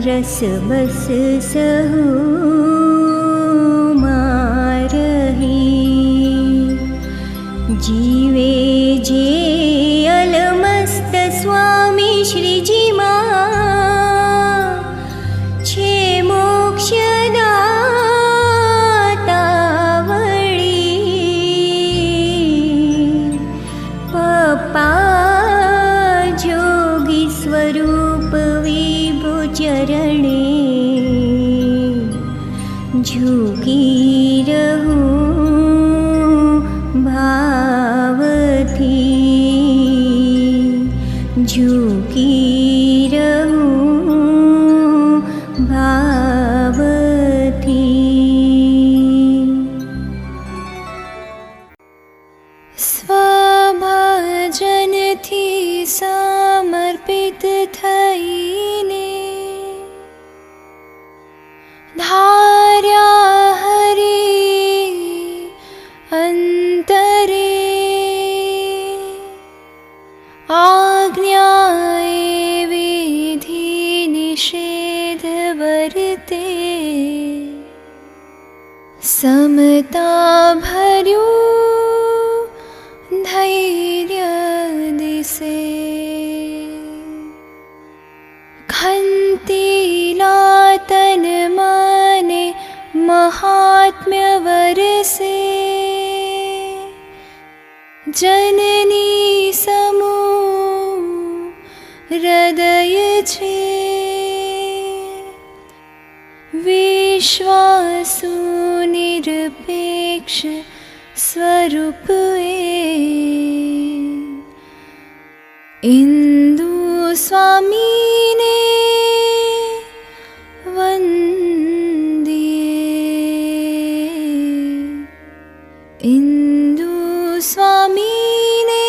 रस बस सहु मारही, जीवे जे अलमस्त स्वामी श्रीजी मा छे मोक्षदाता वळी। पप्पा जोगी स्वरूप विभु चरणे झुकी रहूं भावथी, झुकी रहूं भावथी। स्वभजनथी समर्पित थईने धार्या हरि अंतरे, आज्ञाए विधि निषेध वर्ते, समता भर्यु धैर्य दिसे। खंतीला तन माने महात्म्य वरसे, जननी समूह हृदय छे, विश्वासु निरपेक्ष स्वरूप इंदु स्वामी ने वंदिए, इंदु स्वामी ने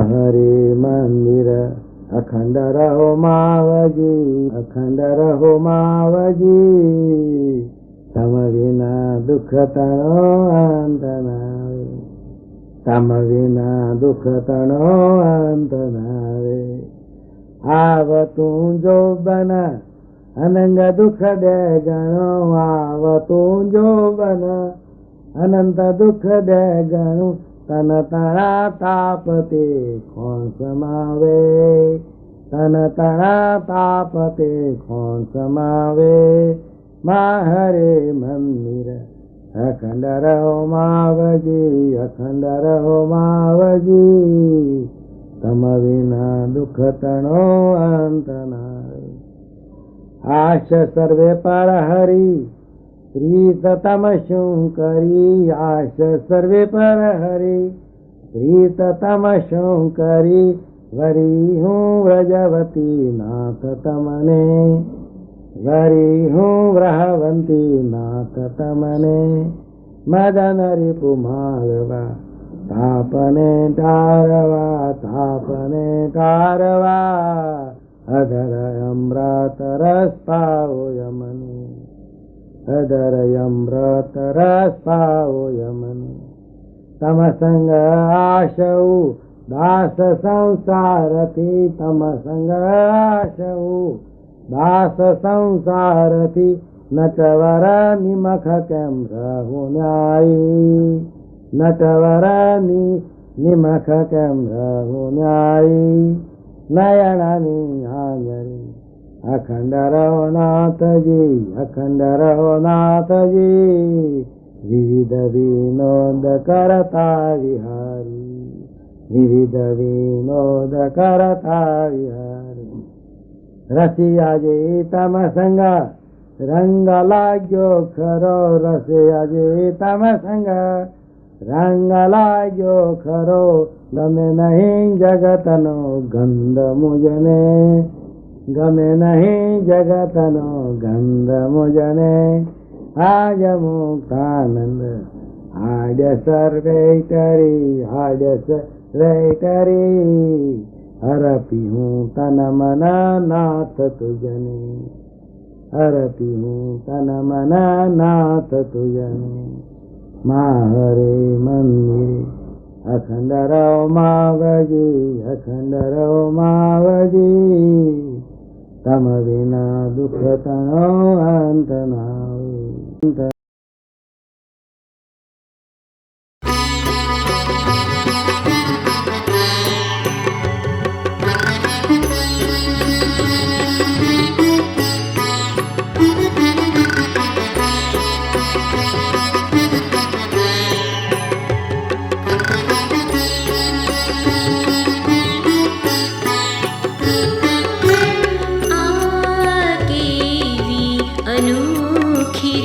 हरे मंदिर अखंड रहो मावजी, अखंड रहो मावजी, तम विना दुख तनो अंत नावे, तम विना दुख तनो अंत नावे। आव तू जो बना अनंग दुख दे गणो, आव तू जो बना अनंत दुख दे गणो, तन तणा तापते कौन समावे, तन तणा तापते कौन समावे। हरे मंदिर अखंड रहो मावजी, अखंड रहो मावजी, तम विना दुख तणो अंत नावे। आश सर्वे पर हरि प्रीत तम शू करी, आश सर्वे पर हरि प्रीत तम शू करी। वरी हूँ व्रजवती नाथ तमने, वरी हूँ व्रहवंती नाथ तमने। मदन रिपु मालवा तापने तारवा, तापने तारवा, अधर अमृत रस पाओ यमने, अधर अमृत रस पाओ यमने। तम संग आशऊ दास संसार थी, तम संग आशऊ दास संसार थी। नटवर निमख केम रहु न्यायी, नटवर निमख केम रहु न्यायी। नयनानी आंजनी अखंड रहो नाथ जी, अखंड रहो नाथ जी, विविध विनोद करता विहारी, विविध विनोद करता विहारी। रसिया जी तम संग रंग लाग्यो खरो, रसिया जी तम संग रंग लाग्यो खरो। गमे नहीं जगतनो गंध मुझने, गमे नहीं जगतनो गंध मुझने। आज मुक्तानंद आज सर्वेतरी, आज सर्वेतरी, हरपि हूँ तन मन नाथ तुझने, हरपि हूँ तन मन नाथ तुझने। हरे मंदिर अखंड रहो मावजी, अखंड रहो मावजी, तम विना दुख तनो अंत नावे। अनूखी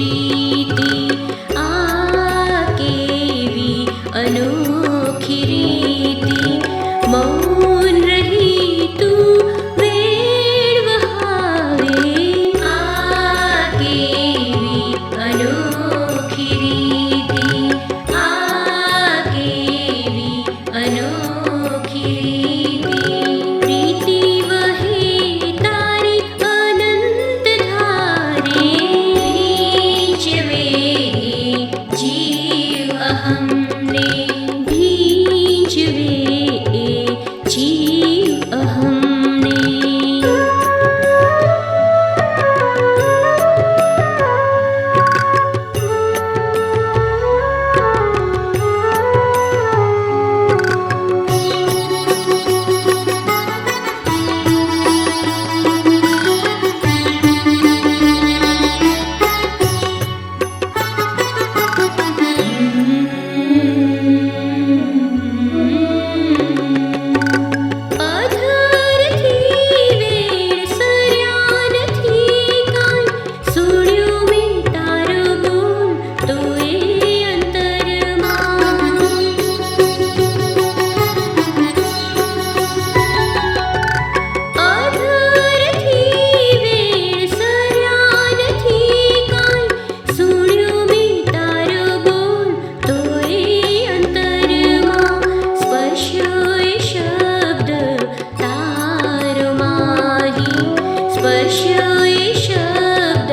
સ્પર્શ્યો એ શબ્દ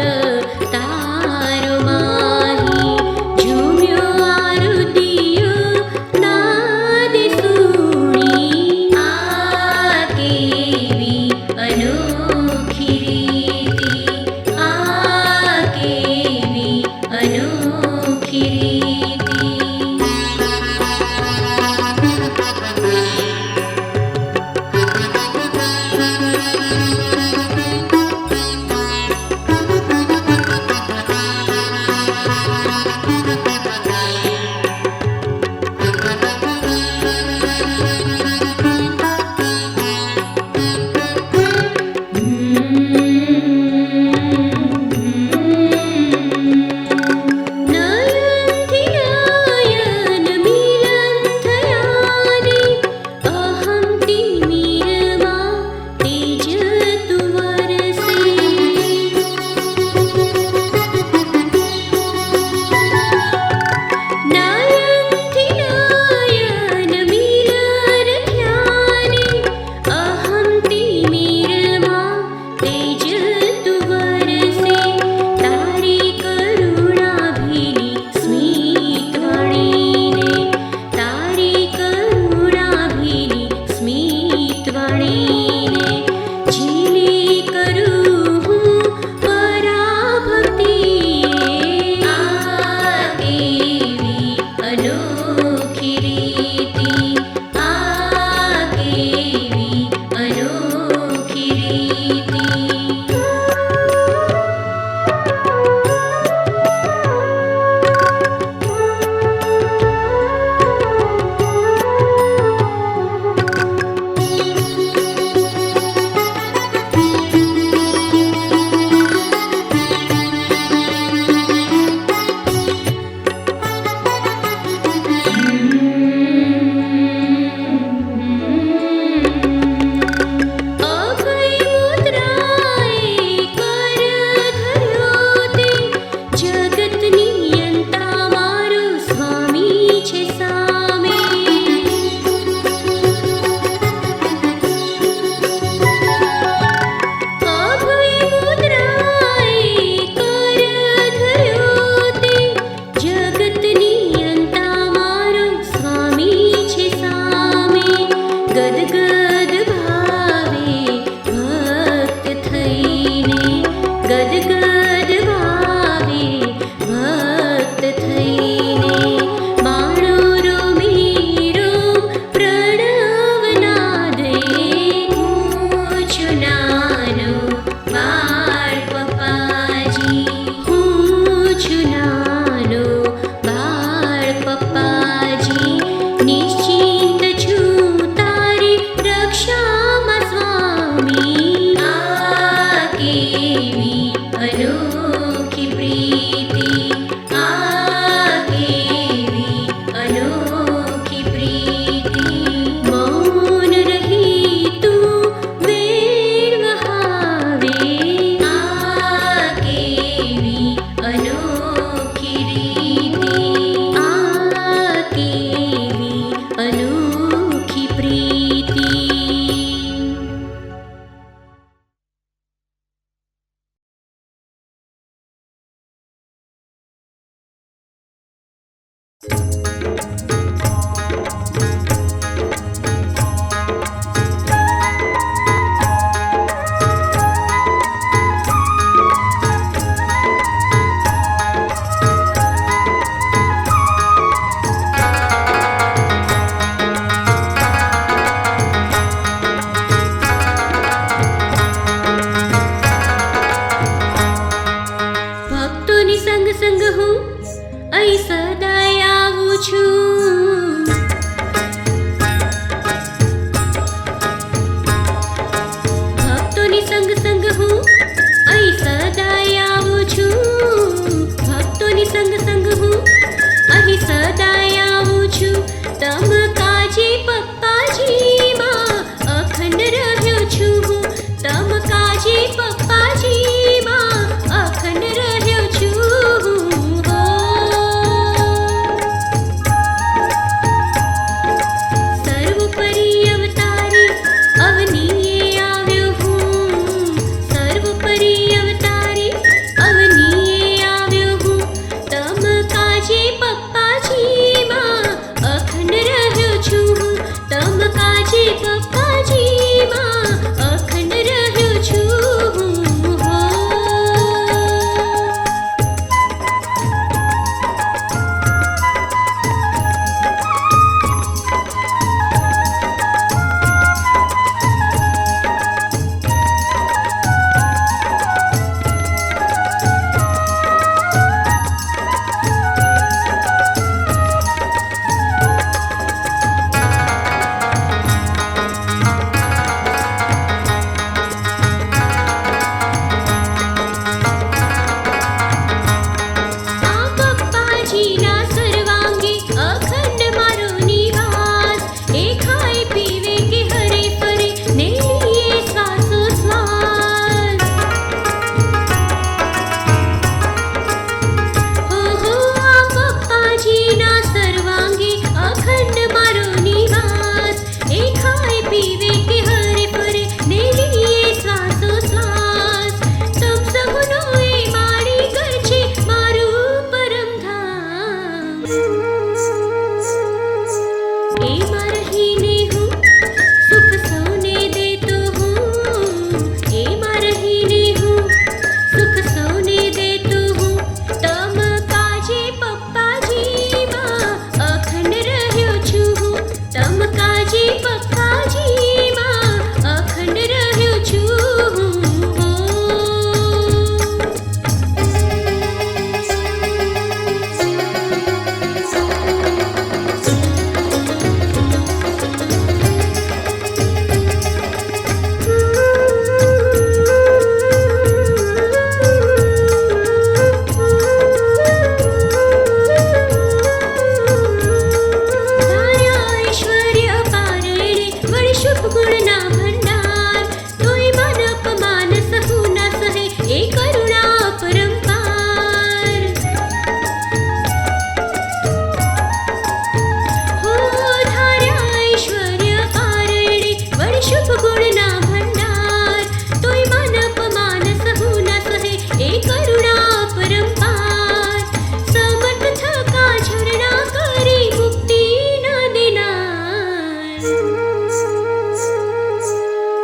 તારો માહી ઝૂમ્યો આરુતિયો નાદ સુણી આ કેવી અનોખી રીતિ આ કેવી અનોખી રીતિ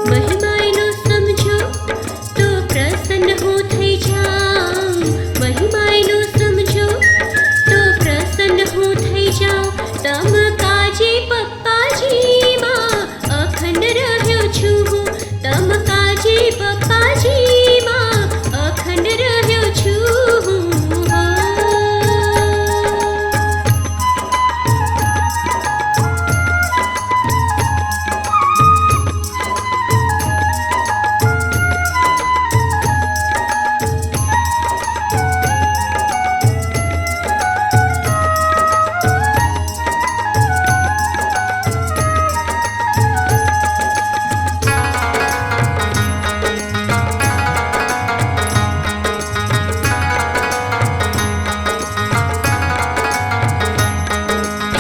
મહિમાનો સમજો તો પ્રસન્ન હું થઈ જાઉં, મહિમાનો સમજો તો પ્રસન્ન હું થઈ જાઉં. તમ કાજે પપ્પાજીમાં અખંડ રહ્યો છું હું, તમ કાજે પપ્પાજીમાં અખંડ રહ્યો છું હું.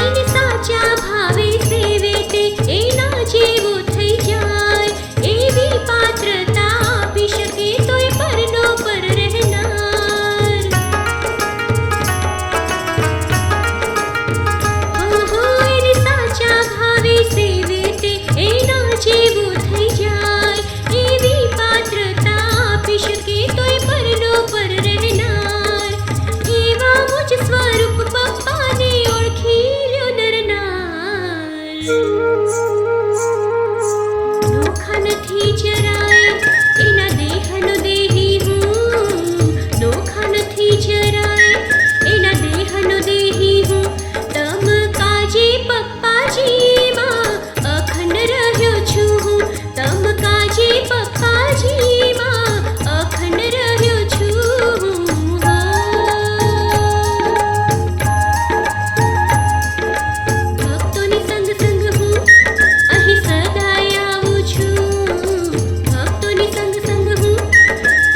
એને સાચા ભાવે સેવે તે એના જેવો થઈ જાય, એવી પાત્રતા આપી શકે તોય પરનો પર રહેનાર. એને સાચા ભાવે સેવે તે એના જેવો થઈ જાય, એવી પાત્રતા આપી શકે તોય પરનો પર રહેનાર. એવા મુજ સ્વરૂપ પપ્પાને ઓળખી લ્યો નરનાર. નોખા નથી જરાય એના દેહનો દેહી હું, નોખા નથી જરાય એના દેહનો દેહી હું. તમ કાજે પપ્પાજીમાં અખંડ રહ્યો છું હું, તમ કાજે પપ્પાજીમાં અખંડ રહ્યો છું હું. ભક્તોની સંગ સંગ હું અહીં સદાય આવું છું, ભક્તોની સંગ સંગ હું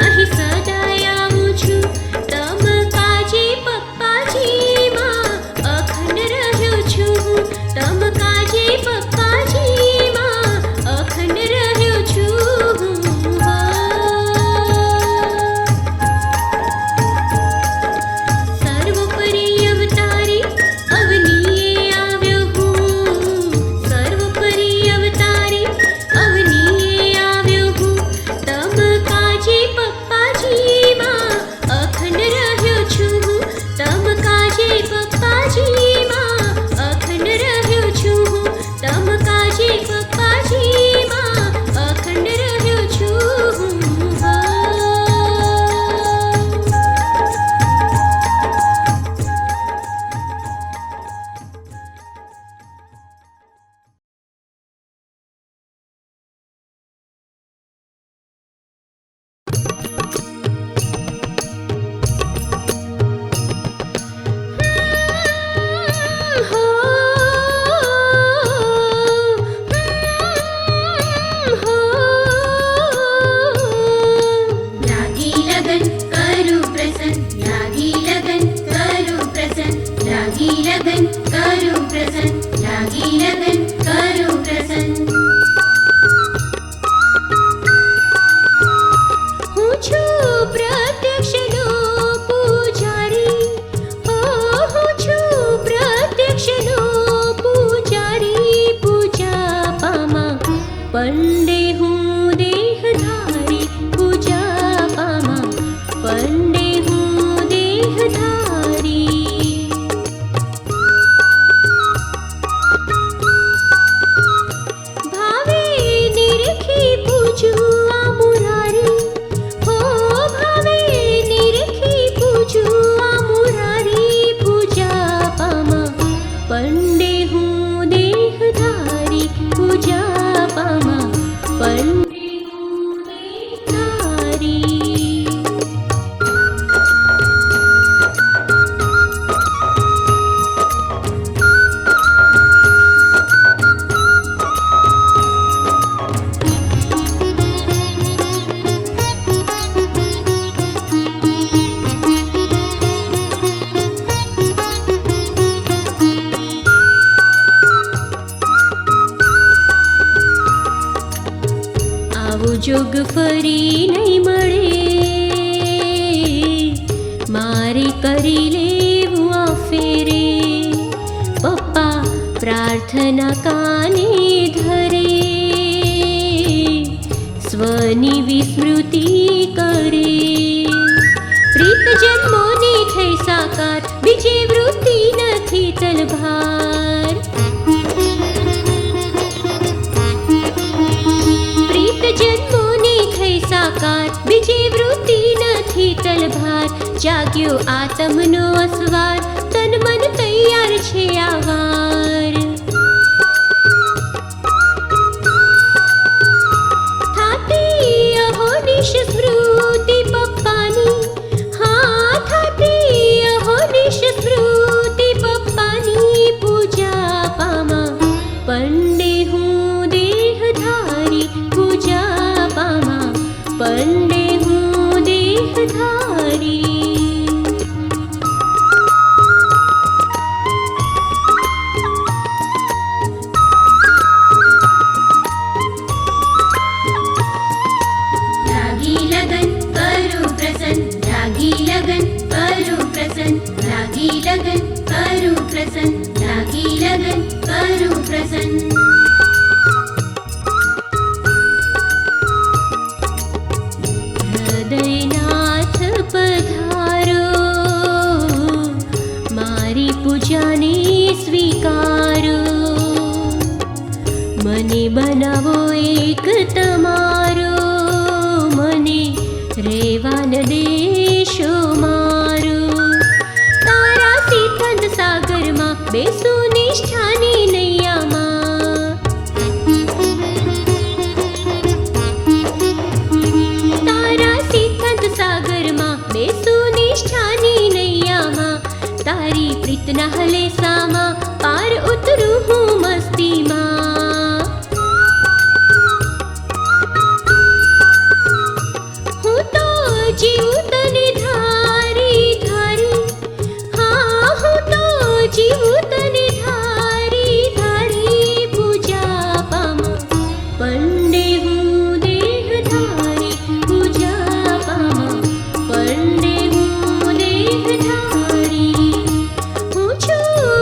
અહીં સદાય આવું છું. તમ કાજે પપ્પાજીમાં અખંડ રહ્યો છું હું, તમ કાજે પપ્પાજીમાં અખંડ રહ્યો છું હું. સર્વોપરી અવતારી અવનીએ આવ્યો હું, સર્વોપરી અવતારી અવનીએ આવ્યો હું. તમ કાજે પપ્પાજીમાં અખંડ રહ્યો છું હું, તમ કાજે પપ્પાજીમાં અખંડ રહ્યો છું હું, તમ કાજે પપ્પાજીમાં અખંડ રહ્યો છું હું. લાગી લગન કરું પ્રસન્ન, લાગી લગન કરું પ્રસન્ન, લાગી લગન કરું પ્રસન્ન, લાગી લગન કરું પ્રસન્ન. હું છું પ્રત્યક્ષનો પૂજારી, હું છું પ્રત્યક્ષનો પૂજારી. પૂજા પામા પંડે હું દેહધારી, પૂજા પામા પંડે હું દેહધારી. ભાવે નિરખી પૂજું આ મુરારી, હો ભાવે નિરખી પૂજું આ મુરારી. પૂજા પામા પંડે હું દેહધારી, પૂજા પામા પંડે હું દેહધારી. જોગ ફરી નહીં મળે, મારે કરી લેવું આ ફેરે. પપ્પા પ્રાર્થના કાને ધરે, સ્વની વિસ્મૃતિ કરે. પ્રીત જન્મોની થઈ સાકાર, બીજે વૃત્તિ નથી તલભાર. પ્રીત જન્મોની થઈ સાકાર, બીજે વૃત્તિ નથી તલભાર. જાગ્યો આત્મનો અસવાર, તન મન તૈયાર છે આવાર. થાતી અહોનિશ સ્મૃતિ પપ્પાની, હા થાતી અહોનિશ સ્મૃતિ પપ્પાની. પૂજા પામા પંડે હું દેહધારી, પૂજા પામા પંડે હું દેહધારી. લાગી લગન કરું પ્રસન્ન, લાગી લગન કરું પ્રસન્ન, લાગી લગન કરું પ્રસન્ન, લાગી લગન કરું પ્રસન્ન. હૃદયનાથ પધારો, મારી પૂજાને સ્વીકારો. મને બનાવો એક તમારો, મને રેવા ન દેશો મારો. તારા સિદ્ધાંત સાગરમાં બેસું નિષ્ઠાની નૈયામાં. તારા સિદ્ધાંત સાગરમાં બેસું નિષ્ઠાની નૈયામાં. તારી પ્રીતના હલેસામાં પાર ઉતરું હું મસ્તીમાં. હું તો જીવું તને ધારી ધારી, હા હું તો જીવું તને ધારી ધારી. પૂજા પામા પંડે હું દેહધારી, પૂજા પામા પંડે હું દેહધારી. હું છું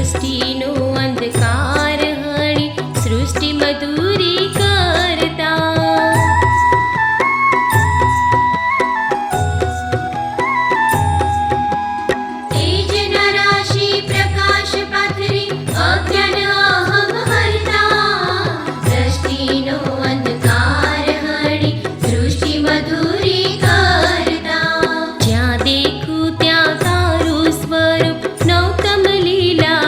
દ્રષ્ટિનો અંધકાર હણી સૃષ્ટિ મધુરી કરતા. તેજના રાશિ પ્રકાશ પાથરી અજ્ઞાન અહમ હરતા. દ્રષ્ટિનો અંધકાર હણી સૃષ્ટિ મધુરી કરતા. જ્યાં દેખું ત્યાં તારું સ્વરૂપ નવતમ લીલા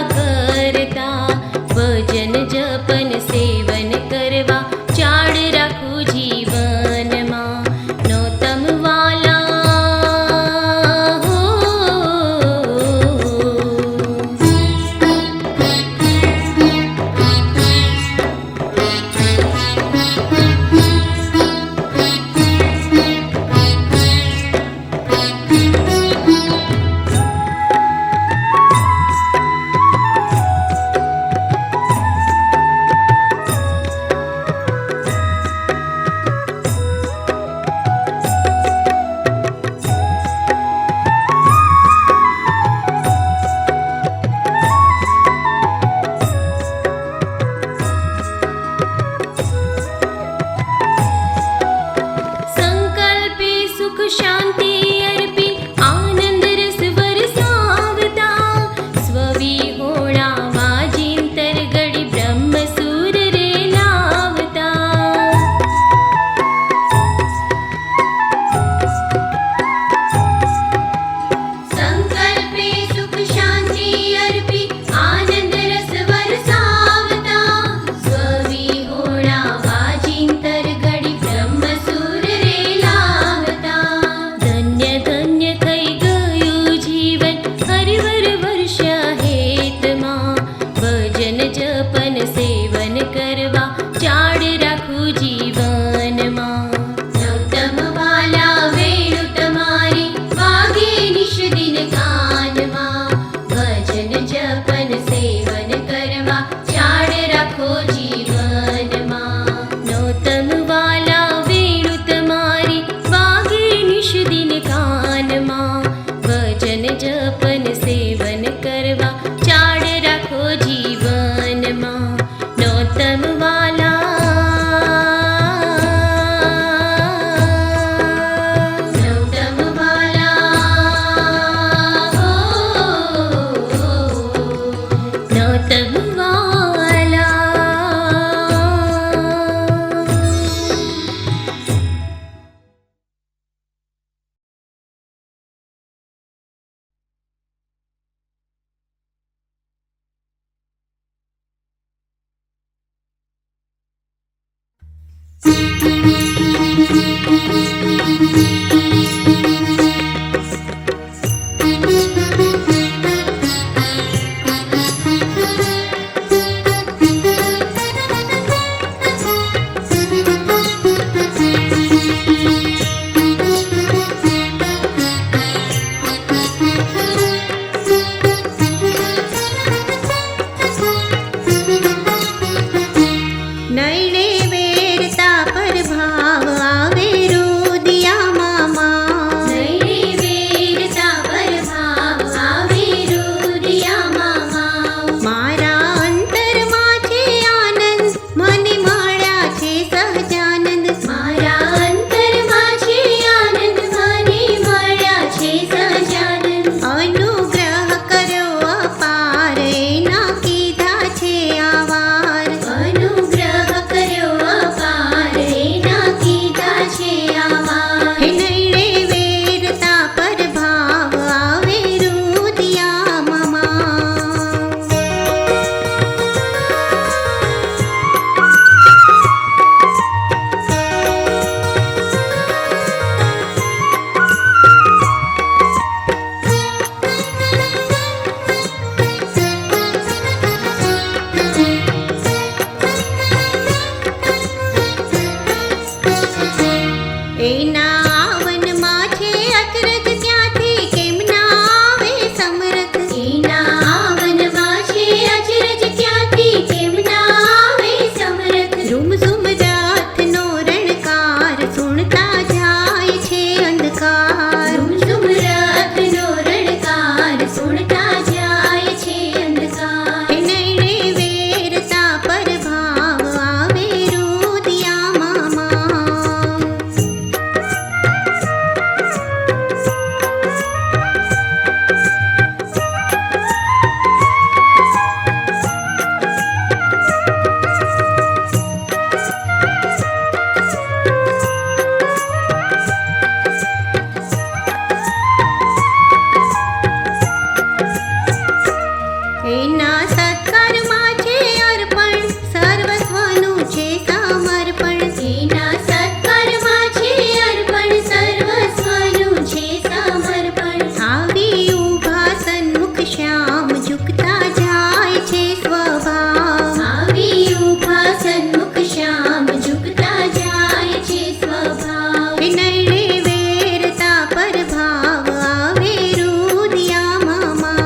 સત્કર્મા છે અર્પણ, સર્વસ્વનું છે સમર્પણ. એના સત્કર્મા છે અર્પણ, સર્વસ્વનું છે સમર્પણ. આવી ઊભા સન્મુખ શ્યામ ઝુકતા જાય છે સ્વભાવ. આવી ઊભા સન્મુખ શ્યામ ઝુકતા જાય છે સ્વભાવ. નૈણે વેરતા પરભાવ આવે રુદિયામાં માવ.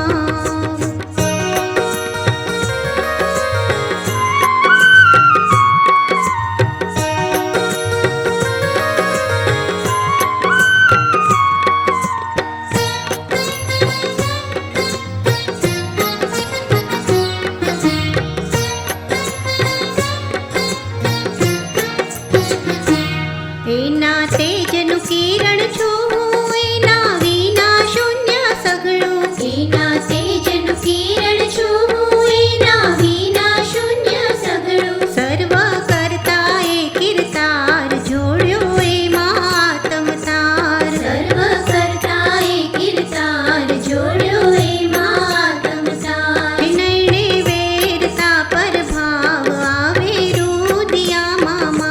એના તેજનું કિરણ છું હું, એના વિના શૂન્ય સઘળું. એના તેજનું કિરણ છું હું, એના વિના શૂન્ય સઘળું. સર્વ કરતા એ કીર્તાર જોડ્યો એમાં આત્મતાર. સર્વ કરતા એ કીર્તાર જોડ્યો એમાં આત્મતાર. નૈણે વેરતા પરભાવ આવે રુદિયામાં માવ.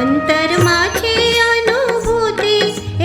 અંતરમાં છે અનુભૂતિ,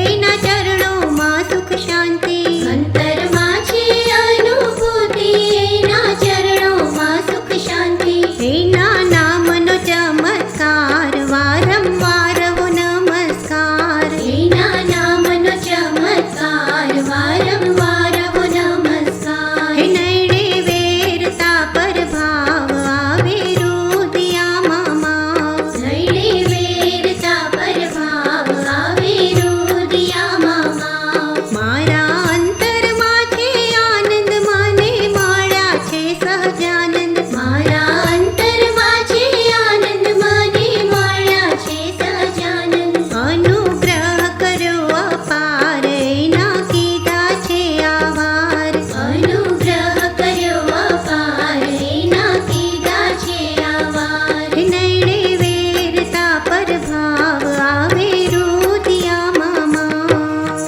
એના ચરણોમાં સુખ શાંતિ. અંતરમાં છે અનુભૂતિ, એના ચરણોમાં સુખ શાંતિ. એના નામનો ચમત્કાર વારંવાર હો નમસ્કાર. એના નામનો ચમત્કાર વારંવાર હો નમસ્કાર. નૈણે વેરતા પરભાવ આવે રુદિયામાં માવ. નૈણે વેરતા પરભાવ આવે રુદિયામાં માવ. મારા અંતરમાં છે આનંદ, મને મળ્યા છે સહજાનંદ. મારા અંતરમાં છે આનંદ, મને મળ્યા છે સહજાનંદ. અનુગ્રહ કર્યો અપાર, એના કીધા છે આભાર. અનુગ્રહ કર્યો અપાર, એના કીધા છે આભાર. નૈણે વેરતા પરભાવ આવે રુદિયામાં માવ.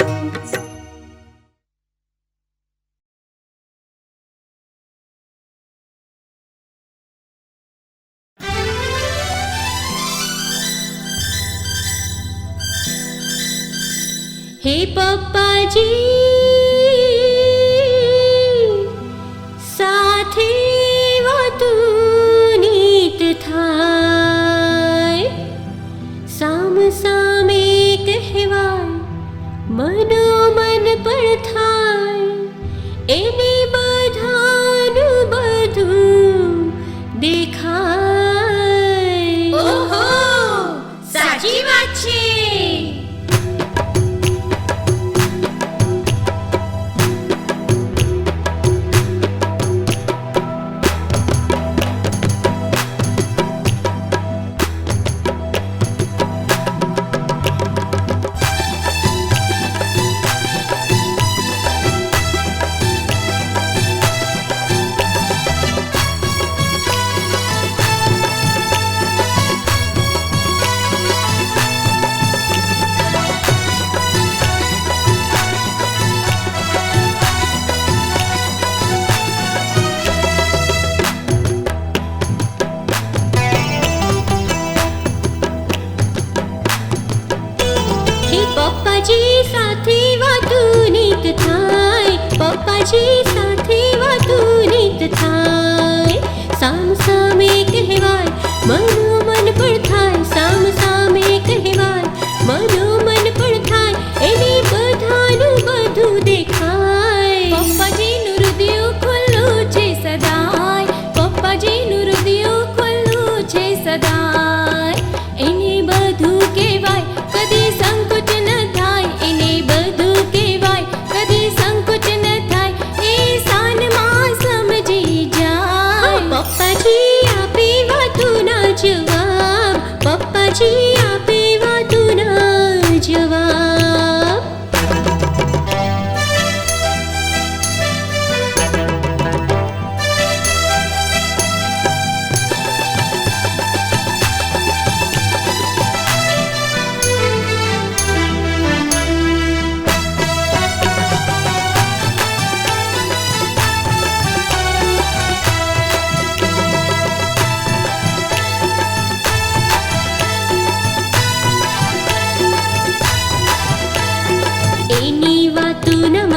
હે પપ્પાજી, સાથે વાતું નીત થાય. સામ સામે કહેવાય, મનોમન પણ થાય. એને બધાનું બધું દેખાય. ઓહો, સાચી વાત છે. પપ્પાજી સાથે વાતું નીત થાય. પપ્પાજી સાથે વાતું નીત થાય. સામ સામે કહેવાય, મનોમન પણ થાય. સામ સામે કહેવાય, મનોમન પણ થાય. એને બધાનું બધું દેખાય. પપ્પાજીનું હૃદય ખુલ્લું છે સદાય. પપ્પાજીનું હૃદય ખુલ્લું છે સદાય. એને બધું કહેવાય, કદી સંકોચ ન થાય. એને બધું કહેવાય, કદી સંકોચ ન થાય. એ સાનમાં સમજી જાય. પપ્પાજી આપી વાતું ના જ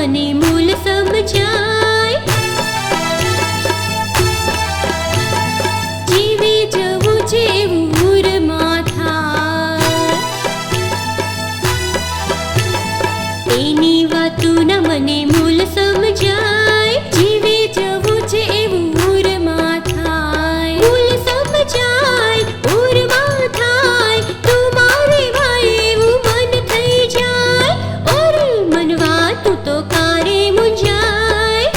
મને મૂલ સમજાય. જીવી જવું જેવું મૂરમાં થાય, એની વાતું ન મને મૂલ સમજાય. જીવી જવું છે એવું મૂરમાં થાય, મૂલ સમજાય મૂરમાં થાય. તું મારે ભાઈ એવું મન થઈ જાય, ઓરે મનવા તું તો કારે મુંજાય.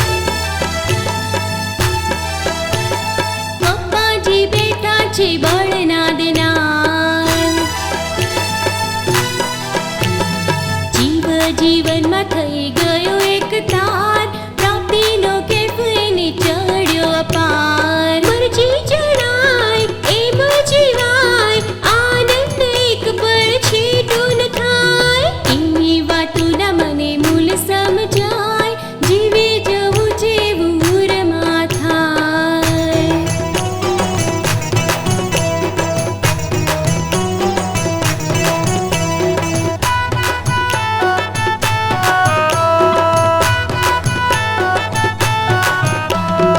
પપ્પાજી બેઠા છે બળના દેનાર, જીવનમાં થઈ ગયો એક તાર. પ્રાપ્તિનો કેફ એને ચડ્યો અપાર, મરજી જણાય એમ જીવાય. આનંદ એક પળ છેટું ન થાય, એની વાતું ના મને મૂલ સમજાય. જીવી જવું જેવું મૂરમાં થાય.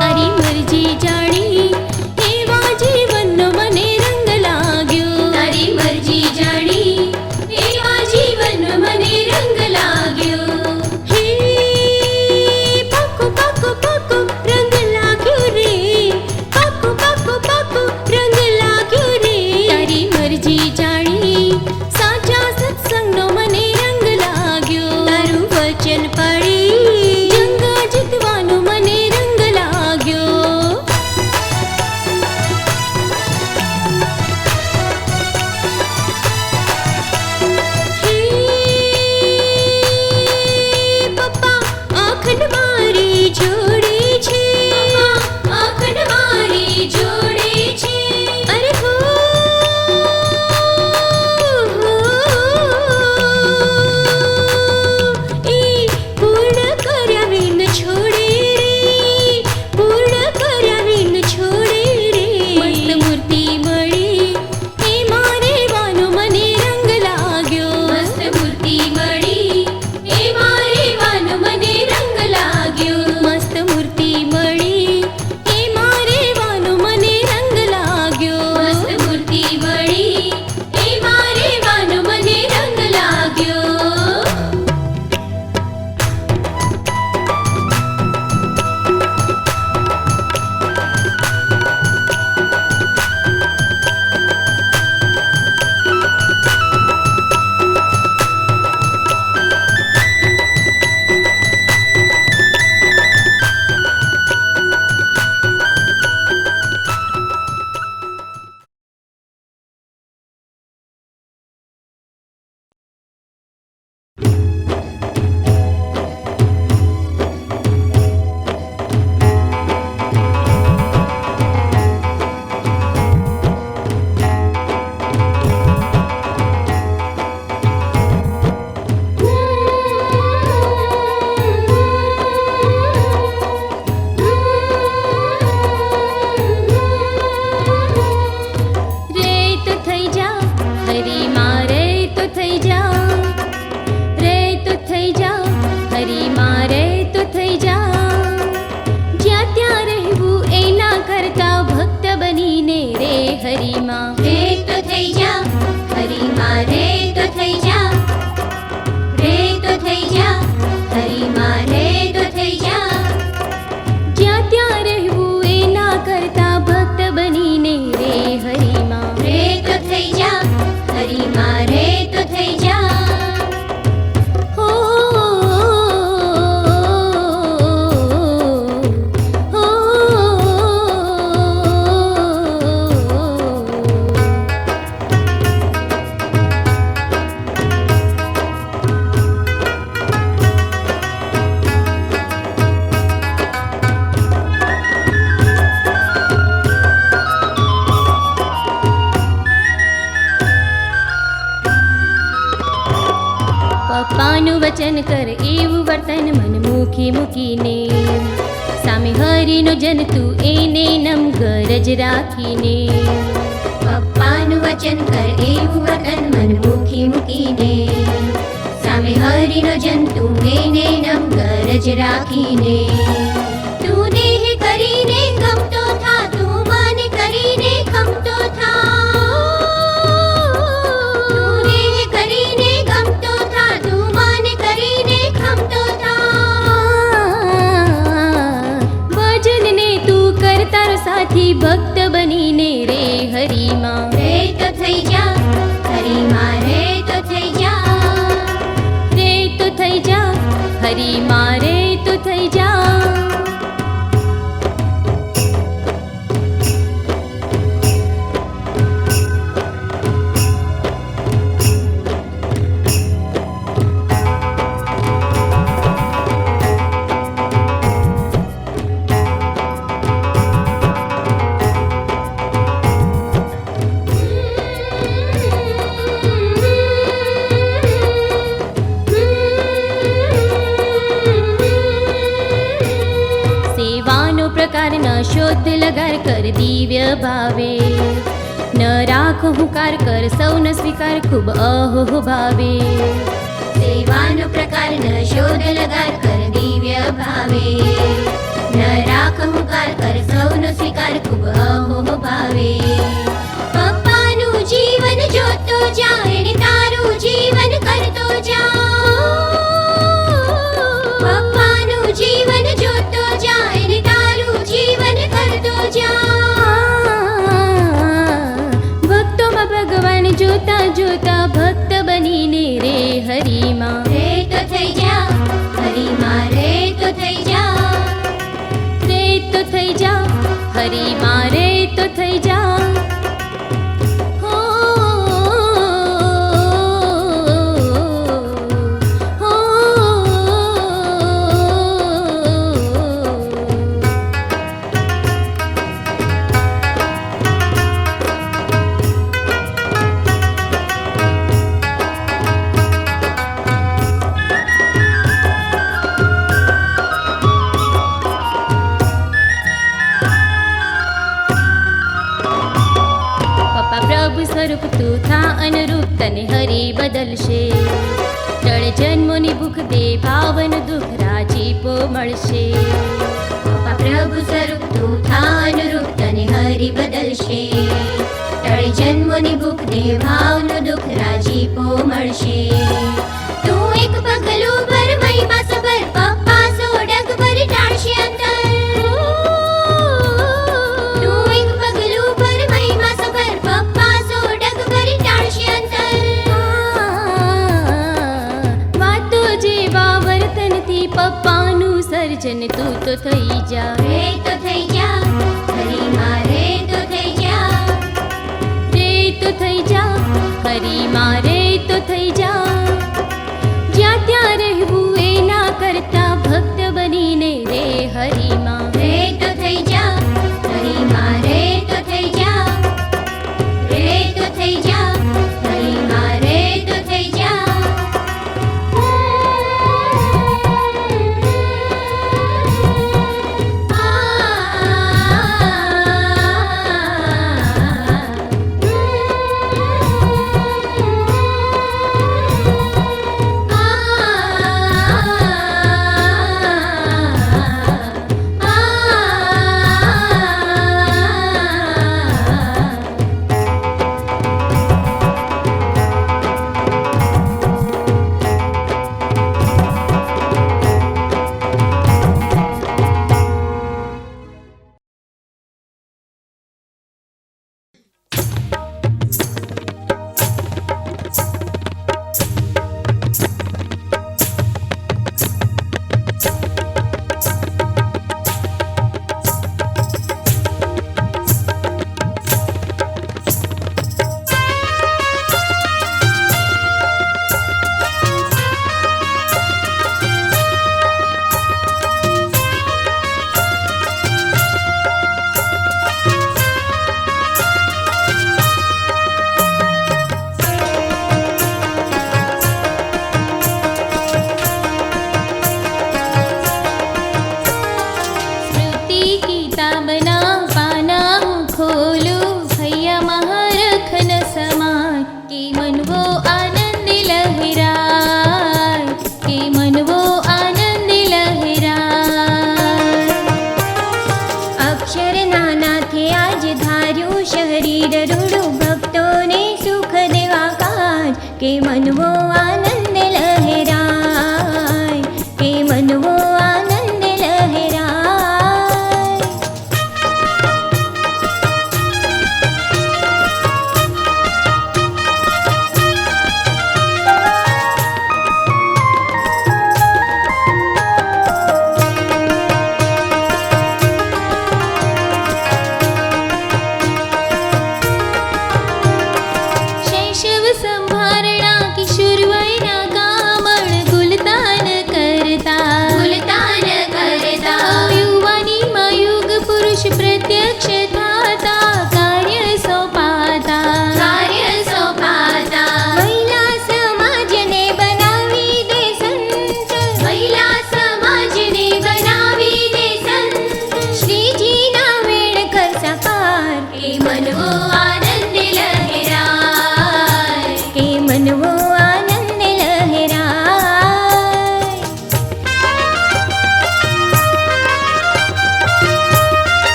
તારી મરજી જાણી એવા જીવનનો મને રંગ લાગ્યો. તારી મરજી જાણી એવા જીવનનો મને રંગ લાગ્યો. હે પાકો પાકો પાકો રંગ લાગ્યો રે, પાકો પાકો પાકો રંગ લાગ્યો રે. તારી મરજી જાણી સાચા સત્સંગનો મને રંગ લાગ્યો. તારું વચન પાળી જંગ જીતવાનો મને રંગ લાગ્યો. હે પપ્પા અખંડ મારી જોડે છે, અખંડ મારી જોડે છે. અરે હો એ પૂર્ણ કર્યા વિન છોડે રે, પૂર્ણ કર્યા વિન છોડે રે. મસ્ત મૂર્તિ મળી એ મારે વાનો મને રંગ લાગ્યો. મસ્ત મૂર્તિ મળી એ મારે વાનો મને રંગ લાગ્યો. મસ્ત મૂર્તિ મળી એ મારે વાનો મને રંગ લાગ્યો. મસ્ત મૂર્તિ મળી એ મારે વાનો મને રંગ લાગ્યો. રે તો થઈ જા હરી માં, રે તો થઈ જા, રે તો થઈ જા હરી માં, રે તો થઈ જા. જ્યાં ત્યાં રહેવું એના કરતા ભક્ત બનીને રે હરી માં. રે તો થઈ જા હરી માં, રે તો થઈ જા, રે તો થઈ જા હરી માં, રે તો થઈ જા. જ્યાં ત્યાં રહેવું એના કરતા ભક્ત બનીને રે હરી માં. રે તો થઈ જા હરી માં, રે તો થઈ જા. હો હો પપ્પાનું વચન કર એવું વર્તન મન મુખી મૂકીને, સામે હરિનો જન તું એને નમ ગરજ રાખીને. પપ્પાનું વચન કર એવું વર્તન મન મુખી મૂકીને, સામે હરિનો જન તું એને નમ ગરજ ફરજ રાખીને. તું દેહ કરીને ગમતો થા, તું મન કરીને ખમતો થા. તું દેહ કરીને ગમતો થા, તું મન કરીને ખમતો થા. ભજનને તું કરતા સાથી ભક્ત બનીને રે હરિમાં. રે તો થઈ જા હરિમાં, રે તો થઈ જા, રે તો થઈ જા હરિમાં, રે તો થઈ જા. પ્રકાર ન શોધ લગાર કર દિવ્ય ભાવે. ન રાખો હુંકાર કર સૌનો સ્વીકાર ખૂબ અહો ભાવે. સેવાનો પ્રકાર ન શોધ લગાર કર દિવ્ય ભાવે. ન રાખો હુંકાર કર સૌનો સ્વીકાર ખૂબ અહો ભાવે. પપ્પાનું જીવન જોતો જા, એને તારું જીવન કરતો જા. પપ્પાનું જીવન જોતો જા, એને તારું જીવન કરતો જા. ભક્તોમાં ભગવાન જોતા જોતા ભક્ત બનીને રે હરિમાં. રે તો થઈ જા હરિમાં, રે તો થઈ જા, રે તો થઈ જા હરિમાં, રે તો થઈ જા. સ્વરૂપ તું થા અનુરૂપ, તને હરિ બદલશે. ટળ જન્મોની ભૂખ દે, ભાવન દુઃખ રાજીપો મળશે. પપ્પા પ્રભુ સ્વરૂપ તું થા અનુરૂપ, તને હરિ બદલશે. ટળ જન્મોની ભૂખ દે, ભાવનો દુઃખ રાજીપો મળશે. તું એક પગલું ભર મહિમા સબર, પપ્પા સોડગ ભર ટાળશે અંતર. તું એક પગલું ભર મહિમા સબર, પપ્પા સોડગ ભર ટાળશે અંતર. વાતો જેવા વર્તનથી પપ્પાનું સર્જન તું તો થઈ જા. રે તો થઈ જા હરિમાં, રે તો થઈ જા, રે તો થઈ જા હરિમાં, રે તો થઈ જા. જ્યાં ત્યાં રહેવું એના કરતા ભક્ત બનીને રે હરિમાં. રે તો થઈ જા હરિમાં, રે તો થઈ જા, રે તો થઈ જા હરિમાં, રે તો થઈ જા.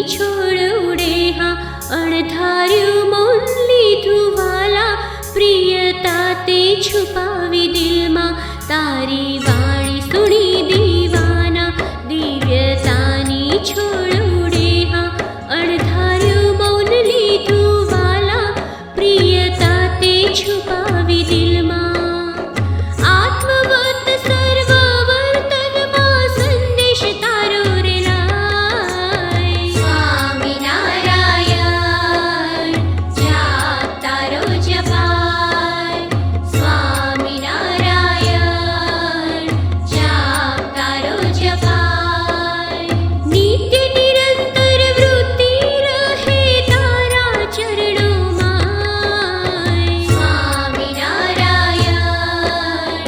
છોડ ઉડે હા અણધાર્યું મૌન લીધું વાલા પ્રિયતા તે છુપાવી દિલમાં તારી વાણી સુણી દીવાના દિવ્યતાની છોડ ઉડે હા અણધાર્યું મૌન લીધું વાલા પ્રિયતા તે છુપાવી દિલમાં આત્મવત સર્વ વર્તનમાં સંદેશ તારો રે લાય સ્વામિનારાયણ જાપ તારો જપાય સ્વામિનારાયણ જાપ તારો જપાય નિત્ય નિરંતર વૃત્તિ રહે તારા ચરણોમાં સ્વામિનારાયણ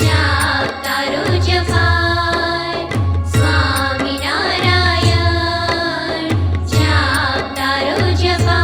જાપ તારો જપાય સ્વામિનારાયણ જાપ તારો જપાય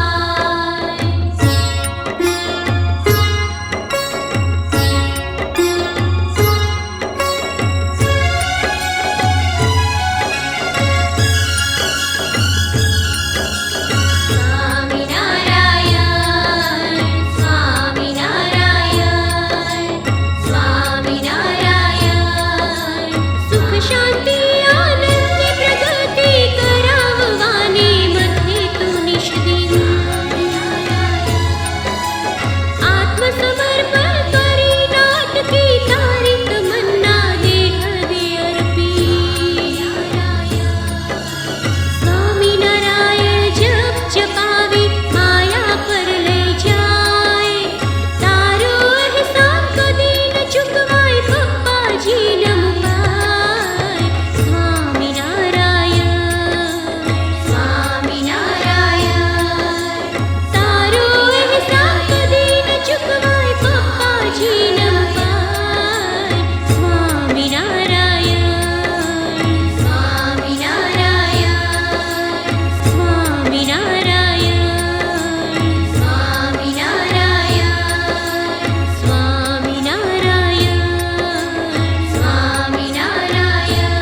સ્વામિનારાયણ સ્વામિનારાયણ સુખ શાંતિ આનંદની પ્રગતિ કરાવવાની મથે તું નિષ્દિન આત્મસમર્પણ કરી નાટકી તારી તમન્ના દેહ દે અર્પી સ્વામિનારાયણ જપ જપાવી માયા પર લઈ જાય તારો અહેસાન કદી ન ચૂકવાય પપ્પાજી ન મુકાય સ્વામિનારાયણ સ્વામિનારાયણ તારો અહેસાન કદી ન ચૂકવાય પપ્પાજી ન મુકાય સ્વામિનારાયણ સ્વામિનારાયણ સ્વામિનારાયણ સ્વામિનારાયણ સ્વામિનારાયણ સ્વામિનારાયણ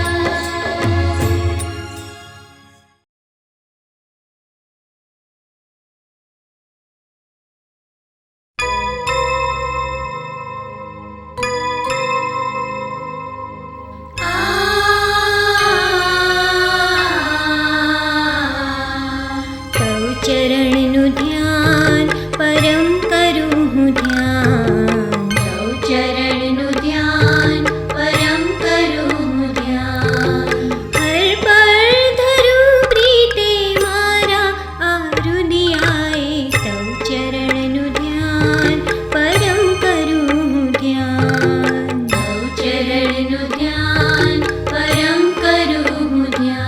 તવ ચરણનું ધ્યાન પરમ કરું હું ધ્યાન તવ ચરણનું ધ્યાન પરમ કરું હું ધ્યાન હર પર ધરું પ્રીતે મારા આરુદિયાએ તવ ચરણનું ધ્યાન પરમ કરું હું ધ્યાન તવ ચરણનું ધ્યાન પરમ કરું હું ધ્યાન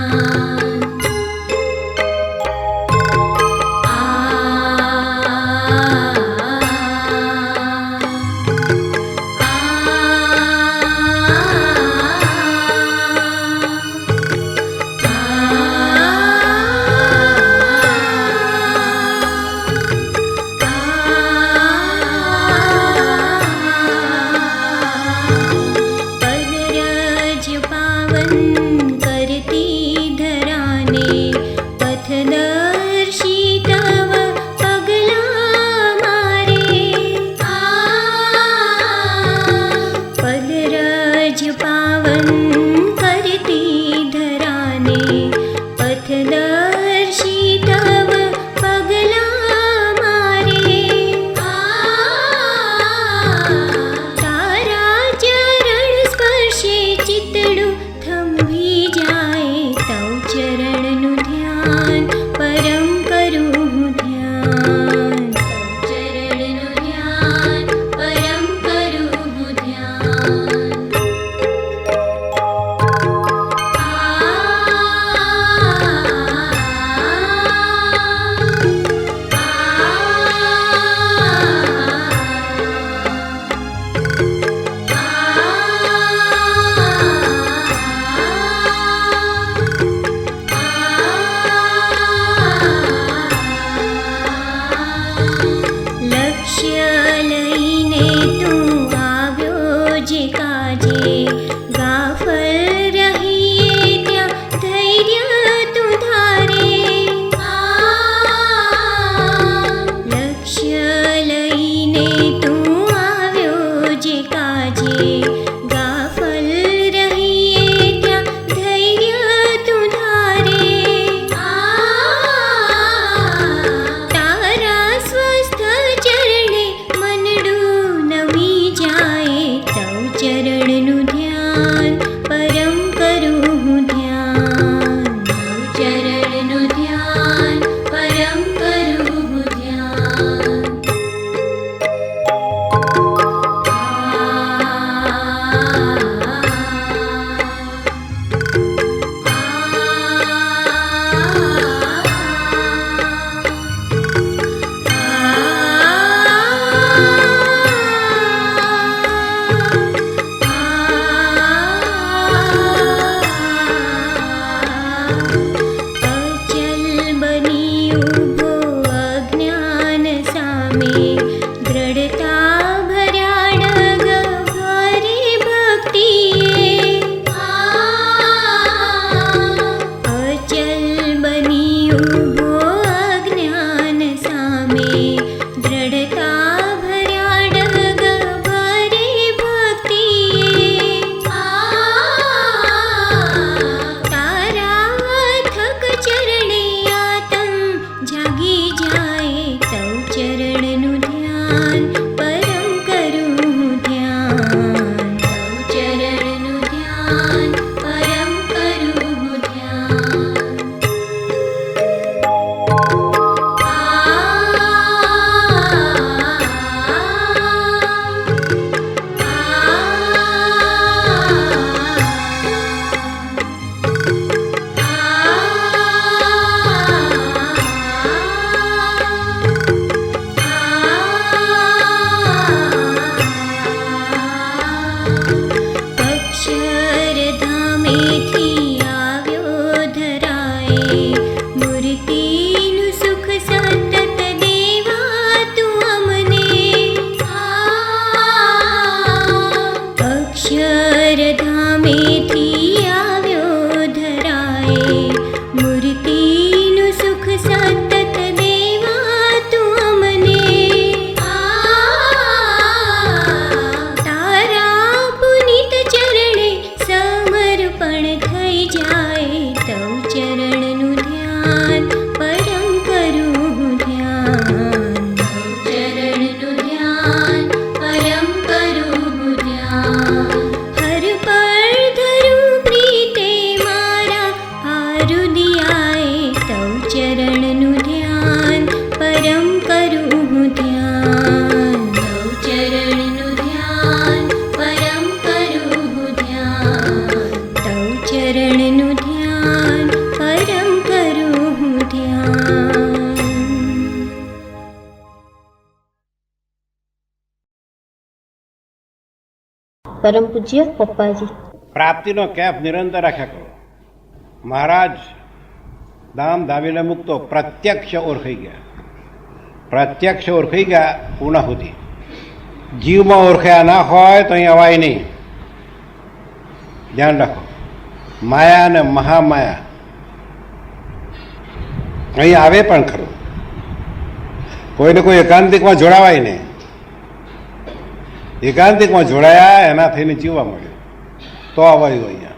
પદરજ પાવન કરતી ધરાને પથદર્શી તવ પગલા મારે પદરજ પાવન કરતી ધરાને પથદર્શી તવ પગલા મારે તારા ચરણ સ્પર્શે ચિતડું થંભી જાય તવ ચરણનું ધ્યાન પરમ કરું હું ધ્યાન તવ ચરણનું ધ્યાન પરમ કરું હું ધ્યાન અચલ બની ઊભો અજ્ઞાન સામે દ્રઢતા ભર્યા ડગ ભારી ભક્તિએ અચલ બની ઊભો અજ્ઞાન સામે દ્રઢતા ભર્યા ડગ ભારી ભક્તિએ તારા થક ચરણે આતમ જાગી જાય તવ ચરણનું ધ્યાન પરમ કરું ધ્યાન તવ ચરણનું ધ્યાન પરમ કરું અક્ષરધામેથી આવ્યો ધરાએ મૂર્તિનું સુખ સતત દેવા તું અમને અક્ષરધામેથી આવ્યો ધરાએ મૂર્તિનું સુખ સતત દેવા તું અમને તારા પુનિત ચરણે સમર્પણ થઈ જાય તવ ચરણનું ધ્યાન પરમ કરું ધ્યાન તવ ચરણનું ધ્યાન પરમ કરું ધ્યાન હર પર ધરું પ્રીતે મારા હારુદિયાએ તવ ચરણનું ધ્યાન પરમ કરું ધ્યાન તવ ચરણનું ધ્યાન પરમ કરું ધ્યાન તવ ચરણનું ધ્યાન પરમ કરું ધ્યાન. પરમ પૂજ્ય પપ્પાજી. પ્રાપ્તિનો કેફ નિરંતર રાખ્યા કરો. મહારાજ દામ દામીને મૂકતો પ્રત્યક્ષ ઓળખાઈ ગયા. પ્રત્યક્ષ ઓળખાઈ ગયા પૂર્ણાહુતિ. જીવમાં ઓળખ્યા ના હોય તો અહીં અવાય નહીં. ધ્યાન રાખો. માયા અને મહામાયા અહીં આવે પણ ખરું. કોઈને કોઈ એકાંતિકમાં જોડાવાય નહીં. એકાંતિકમાં જોડાયા એના થઈને જીવવા મળ્યું તો અવાયું અહીંયા.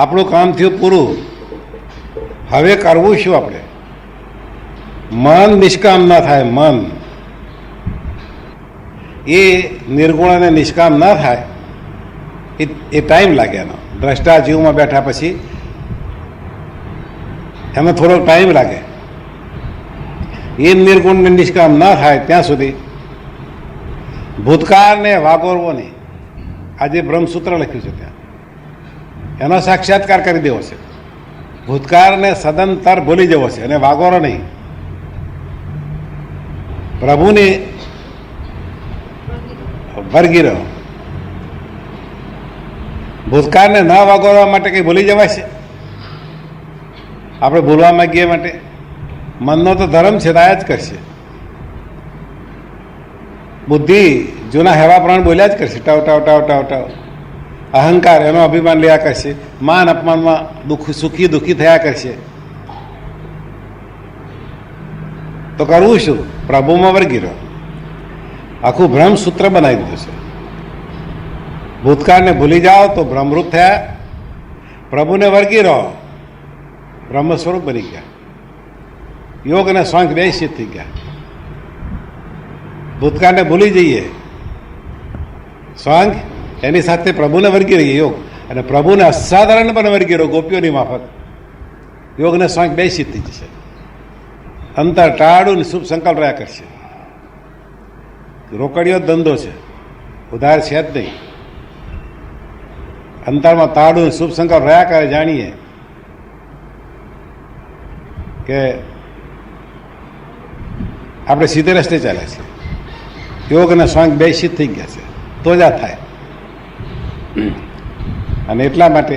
આપણું કામ થયું પૂરું. હવે કરવું શું આપણે? મન નિષ્કામ ના થાય. મન એ નિર્ગુણ અને નિષ્કામ ના થાય એ ટાઈમ લાગે. એનો દ્રષ્ટા જીવમાં બેઠા પછી એમાં થોડોક ટાઈમ લાગે. એ નિર્ગુણ ને નિષ્કામ ના થાય ત્યાં સુધી ભૂતકાળને વાગોરવો નહીં. આજે બ્રહ્મસૂત્ર લખ્યું છે ત્યાં એનો સાક્ષાત્કાર કરી દેવો છે. ભૂતકાળને સદંતર ભૂલી જવો છે અને વાગોરો નહીં. પ્રભુને વળગી રહો. ભૂતકાળને ન વાગોરવા માટે કંઈ ભૂલી જવાય છે? આપણે ભૂલવા માંગીએ માટે મનનો તો ધર્મ છે તો આ જ કરશે. બુદ્ધિ જૂના હેવા પ્રાણ બોલ્યા જ કરશે. Tau tau tau tau tau. અહંકાર એનો અભિમાન લેવા કરશે. માન અપમાનમાં સુખી દુઃખી થયા કરશે. તો કરવું શું? પ્રભુમાં વળગી રહો. આખું બ્રહ્મસૂત્ર બનાવી દીધું છે. ભૂતકાળને ભૂલી જાઓ તો બ્રહ્મરૂપ થયા. પ્રભુને વળગી રહો, બ્રહ્મ સ્વરૂપ બની ગયા. યોગ અને સ્વાંગ બે સિદ્ધ થઈ ગયા. ભૂતકાળને ભૂલી જઈએ સ્વાંગ, એની સાથે પ્રભુને વળગી રહીએ યોગ, અને પ્રભુને અસાધારણ પણ વળગી રહો ગોપીઓની માફક. યોગ અને સ્વાંગ બે સિદ્ધ થઈ જશે. અંતર ટાળું ને શુભ સંકલ્પ રહ્યા કરશે. રોકડીયો ધંધો છે, ઉધાર છે જ નહીં. અંતરમાં તાળું શુભ સંકલ્પ રહ્યા કરે. જાણીએ કે આપણે સીધે રસ્તે ચાલે છે. યોગ અને સ્વાંગ બે સિદ્ધ થઈ ગયા છે તો જ આ થાય. અને એટલા માટે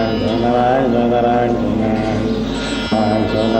સ્વામિનારાયણ સ્વામિનારાયણ સ્વામિનારાયણ સ્વામિનારાયણ Shandaran,